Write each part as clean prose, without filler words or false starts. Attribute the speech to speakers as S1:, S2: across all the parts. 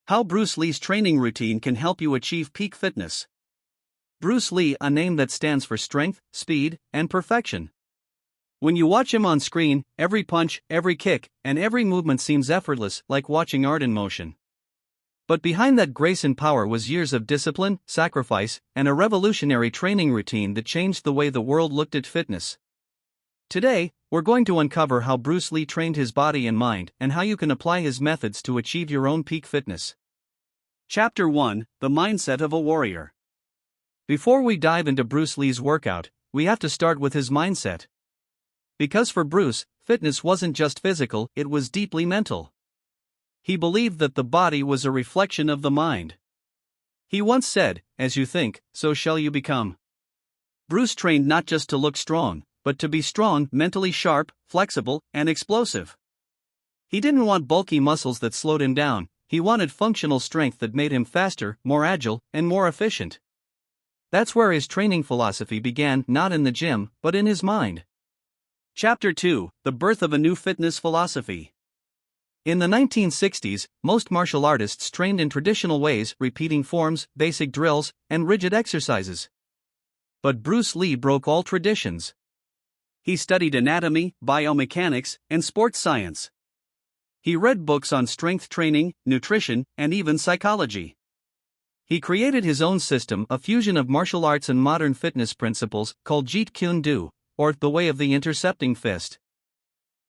S1: How Bruce Lee's training routine can help you achieve peak fitness. Bruce Lee, a name that stands for strength, speed, and perfection. When you watch him on screen, every punch, every kick, and every movement seems effortless, like watching art in motion. But behind that grace and power was years of discipline, sacrifice, and a revolutionary training routine that changed the way the world looked at fitness. Today, we're going to uncover how Bruce Lee trained his body and mind and how you can apply his methods to achieve your own peak fitness. Chapter 1: The Mindset of a Warrior. Before we dive into Bruce Lee's workout, we have to start with his mindset. Because for Bruce, fitness wasn't just physical, it was deeply mental. He believed that the body was a reflection of the mind. He once said, "As you think, so shall you become." Bruce trained not just to look strong, but to be strong, mentally sharp, flexible, and explosive. He didn't want bulky muscles that slowed him down, he wanted functional strength that made him faster, more agile, and more efficient. That's where his training philosophy began, not in the gym, but in his mind. Chapter 2: The Birth of a New Fitness Philosophy. In the 1960s, most martial artists trained in traditional ways, repeating forms, basic drills, and rigid exercises. But Bruce Lee broke all traditions. He studied anatomy, biomechanics, and sports science. He read books on strength training, nutrition, and even psychology. He created his own system, a fusion of martial arts and modern fitness principles, called Jeet Kune Do, or the way of the intercepting fist.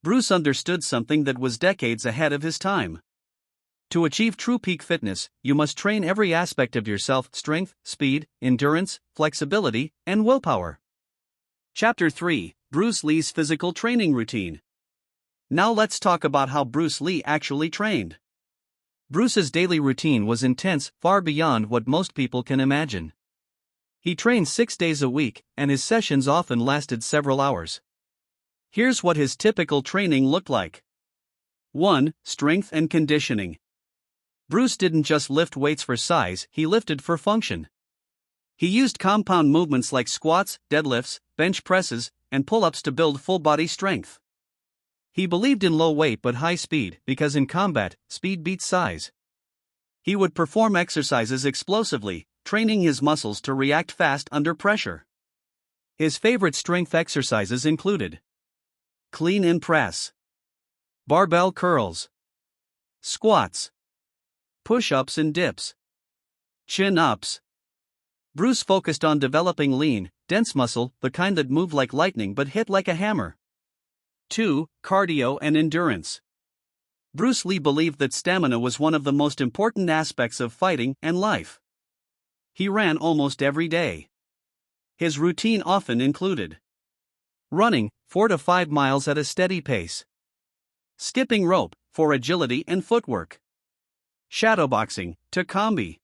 S1: Bruce understood something that was decades ahead of his time. To achieve true peak fitness, you must train every aspect of yourself: strength, speed, endurance, flexibility, and willpower. Chapter 3: Bruce Lee's Physical Training Routine. Now let's talk about how Bruce Lee actually trained. Bruce's daily routine was intense, far beyond what most people can imagine. He trained 6 days a week, and his sessions often lasted several hours. Here's what his typical training looked like. 1. Strength and conditioning. Bruce didn't just lift weights for size, he lifted for function. He used compound movements like squats, deadlifts, bench presses, and pull-ups to build full-body strength. He believed in low weight but high speed, because in combat, speed beats size. He would perform exercises explosively, training his muscles to react fast under pressure. His favorite strength exercises included clean and press, barbell curls, squats, push-ups and dips, chin-ups. Bruce focused on developing lean, dense muscle, the kind that moved like lightning but hit like a hammer. 2. Cardio and endurance. Bruce Lee believed that stamina was one of the most important aspects of fighting and life. He ran almost every day. His routine often included running 4 to 5 miles at a steady pace, skipping rope for agility and footwork, shadowboxing to combi,